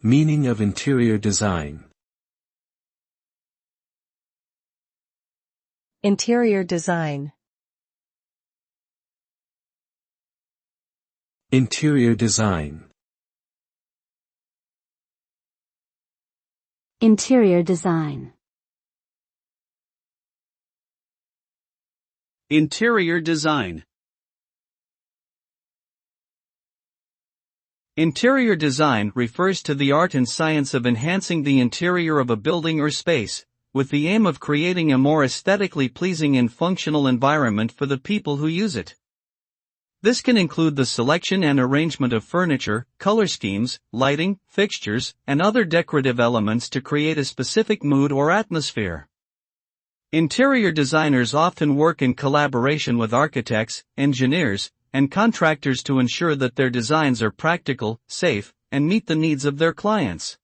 Meaning of interior design. Interior design. Interior design. Interior design. Interior design. Interior design refers to the art and science of enhancing the interior of a building or space, with the aim of creating a more aesthetically pleasing and functional environment for the people who use it. This can include the selection and arrangement of furniture, color schemes, lighting, fixtures, and other decorative elements to create a specific mood or atmosphere. Interior designers often work in collaboration with architects, engineers, and contractors to ensure that their designs are practical, safe, and meet the needs of their clients.